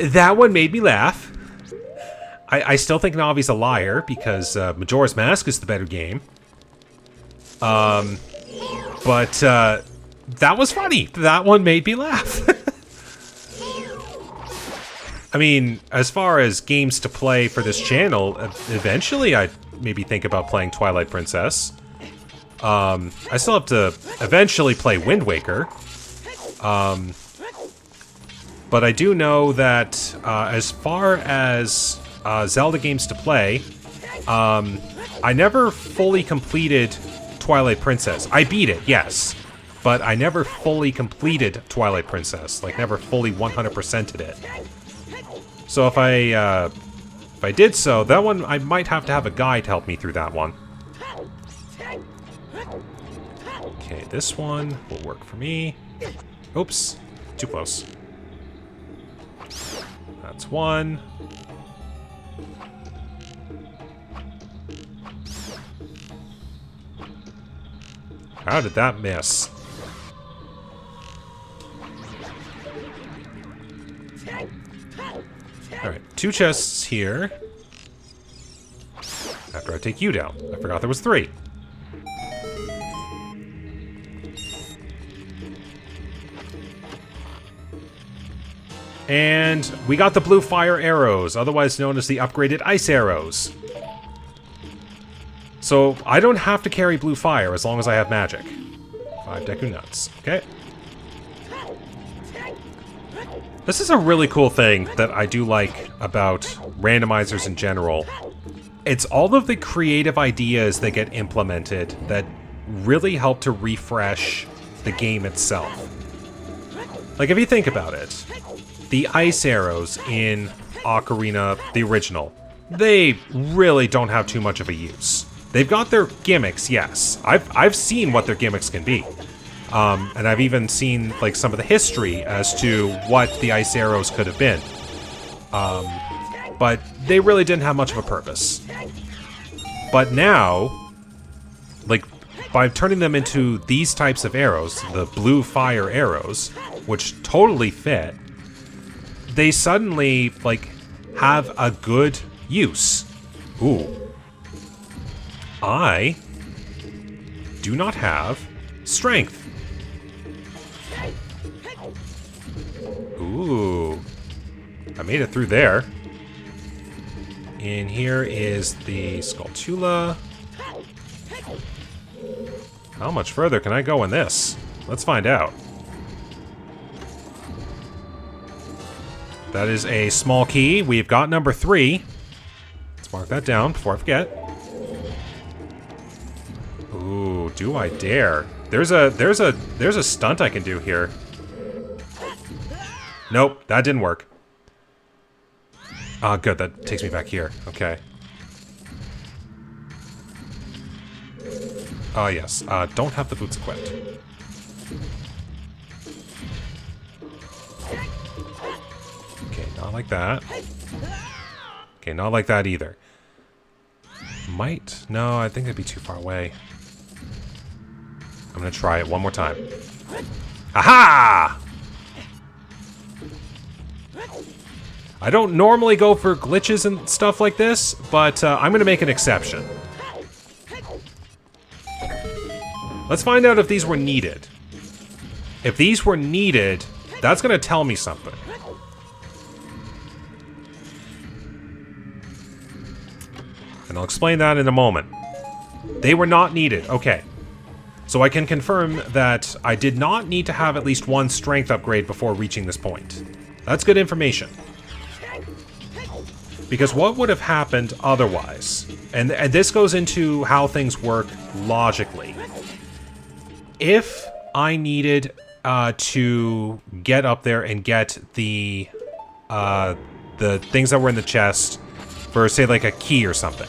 That one made me laugh. I still think Navi's a liar because Majora's Mask is the better game. But that was funny. That one made me laugh. I mean, as far as games to play for this channel, eventually I'd maybe think about playing Twilight Princess. I still have to eventually play Wind Waker. But I do know that as far as Zelda games to play, I never fully completed Twilight Princess. I beat it, yes. But I never fully completed Twilight Princess. Like, never fully 100%ed it. So if I did so, that one, I might have to have a guide to help me through that one. Okay, this one will work for me. Oops, too close. That's one. How did that miss? Alright, 2 chests here. After I take you down. I forgot there was 3. And we got the blue fire arrows, otherwise known as the upgraded ice arrows. So I don't have to carry blue fire as long as I have magic. 5 Deku Nuts. Okay. This is a really cool thing that I do like about randomizers in general. It's all of the creative ideas that get implemented that really help to refresh the game itself. Like, if you think about it, the ice arrows in Ocarina, the original, they really don't have too much of a use. They've got their gimmicks, yes. I've seen what their gimmicks can be. And I've even seen, like, some of the history as to what the ice arrows could have been. But they really didn't have much of a purpose. But now, like, by turning them into these types of arrows, the blue fire arrows, which totally fit, they suddenly, like, have a good use. Ooh. I do not have strength. Ooh. I made it through there. And here is the Skulltula. How much further can I go in this? Let's find out. That is a small key. We've got number 3. Let's mark that down before I forget. Ooh, do I dare? There's a stunt I can do here. Nope, that didn't work. Ah, good, that takes me back here. Okay. Ah, yes. Don't have the boots equipped. Okay, not like that. Okay, not like that either. Might? No, I think it'd be too far away. I'm gonna try it one more time. Aha! I don't normally go for glitches and stuff like this, but I'm gonna make an exception. Let's find out if these were needed. If these were needed, that's gonna tell me something. And I'll explain that in a moment. They were not needed. Okay. So I can confirm that I did not need to have at least 1 strength upgrade before reaching this point. That's good information. Because what would have happened otherwise, and this goes into how things work logically. If I needed to get up there and get the things that were in the chest for, say, like a key or something.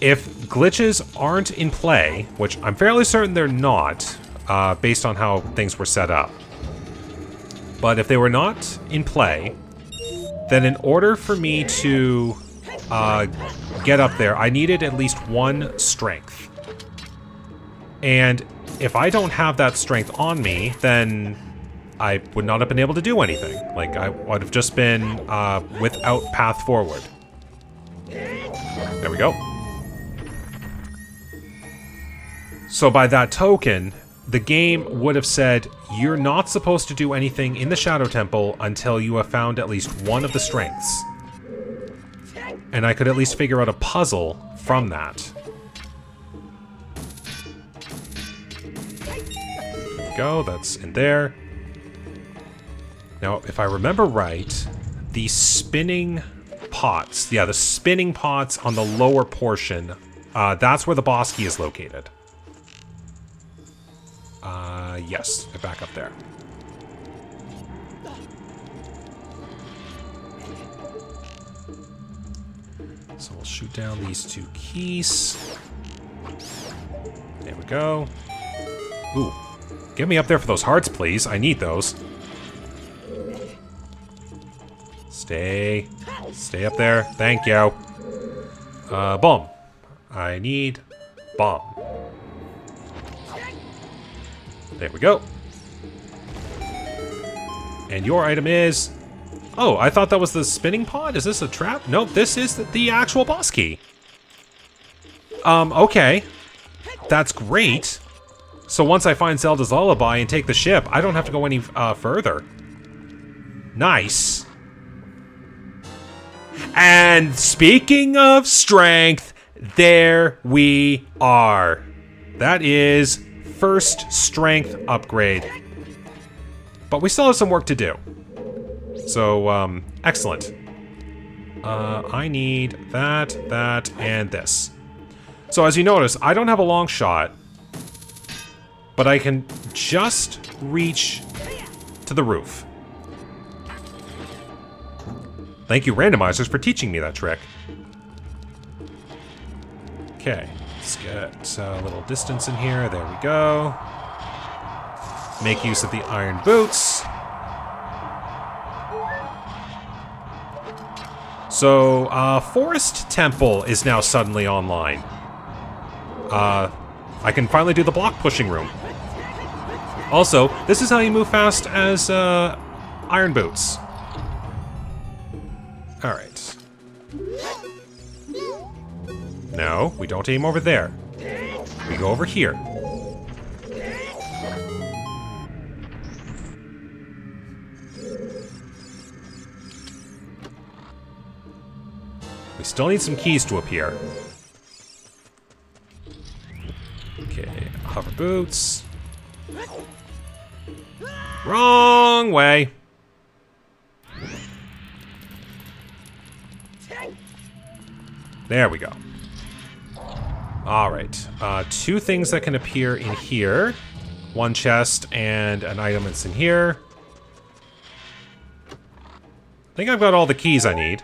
If glitches aren't in play, which I'm fairly certain they're not, based on how things were set up. But if they were not in play, then in order for me to get up there, I needed at least 1 strength. And if I don't have that strength on me, then I would not have been able to do anything. Like, I would have just been without path forward. There we go. So by that token, the game would have said, you're not supposed to do anything in the Shadow Temple until you have found at least one of the strengths. And I could at least figure out a puzzle from that. There we go, that's in there. Now, if I remember right, the spinning pots, yeah, the spinning pots on the lower portion, that's where the boss key is located. Yes, they're back up there. So we'll shoot down these 2 keys. There we go. Ooh, get me up there for those hearts, please. I need those. Stay up there. Thank you. Bomb. I need bomb. There we go. And your item is... Oh, I thought that was the spinning pod? Is this a trap? Nope, this is the actual boss key. Okay. That's great. So once I find Zelda's Lullaby and take the ship, I don't have to go any further. Nice. And speaking of strength, there we are. That is first strength upgrade. But we still have some work to do. So, excellent. I need that, and this. So as you notice, I don't have a long shot, but I can just reach to the roof. Thank you, randomizers, for teaching me that trick. Okay, let's get a little distance in here. There we go. Make use of the iron boots. So, Forest Temple is now suddenly online. I can finally do the block pushing room. Also, this is how you move fast as iron boots. Alright. No, we don't aim over there. We go over here. We still need some keys to appear. Okay, hover boots. Wrong way. There we go. Alright, 2 things that can appear in here. 1 chest and an item that's in here. I think I've got all the keys I need.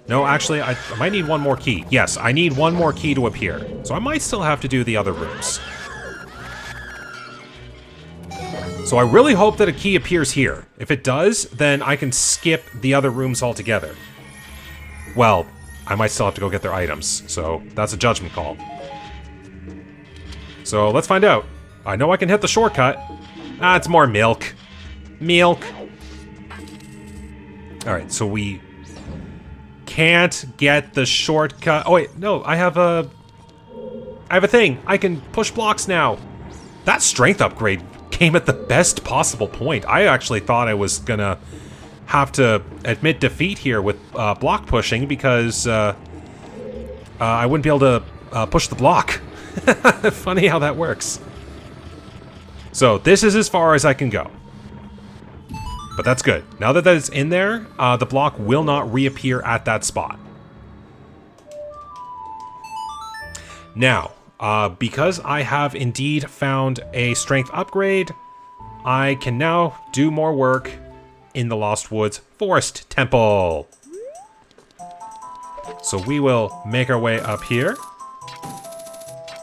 No, actually, I might need 1 more key. Yes, I need 1 more key to appear. So I might still have to do the other rooms. So I really hope that a key appears here. If it does, then I can skip the other rooms altogether. Well, I might still have to go get their items, so that's a judgment call. So let's find out. I know I can hit the shortcut. Ah, it's more milk. Milk. Alright, so we can't get the shortcut. Oh wait, no, I have a thing. I can push blocks now. That strength upgrade came at the best possible point. I actually thought I was gonna have to admit defeat here with block pushing because I wouldn't be able to push the block. Funny how that works. So this is as far as I can go. But that's good. Now that it's in there, the block will not reappear at that spot. Now, because I have indeed found a strength upgrade, I can now do more work in the Lost Woods Forest Temple. So we will make our way up here.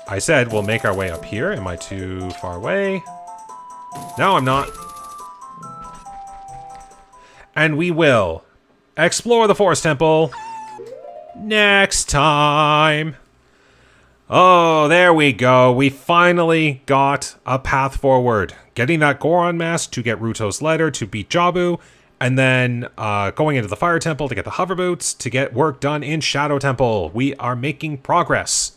I said we'll make our way up here. Am I too far away? No, I'm not. And we will explore the Forest Temple next time. Oh, there we go. We finally got a path forward. Getting that Goron mask to get Ruto's letter to beat Jabu, and then going into the Fire Temple to get the hover boots to get work done in Shadow Temple. We are making progress.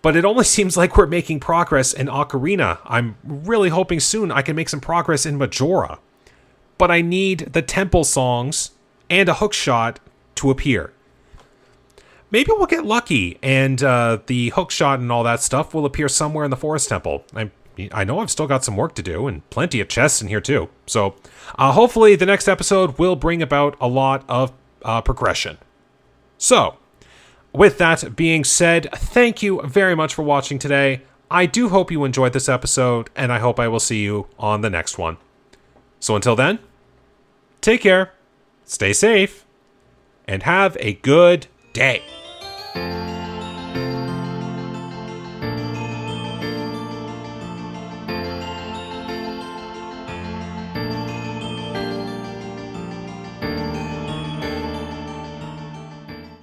But it only seems like we're making progress in Ocarina. I'm really hoping soon I can make some progress in Majora. But I need the temple songs and a hookshot to appear. Maybe we'll get lucky, and the hookshot and all that stuff will appear somewhere in the Forest Temple. I know I've still got some work to do, and plenty of chests in here too. So hopefully the next episode will bring about a lot of progression. So, with that being said, thank you very much for watching today. I do hope you enjoyed this episode, and I hope I will see you on the next one. So until then, take care, stay safe, and have a good day.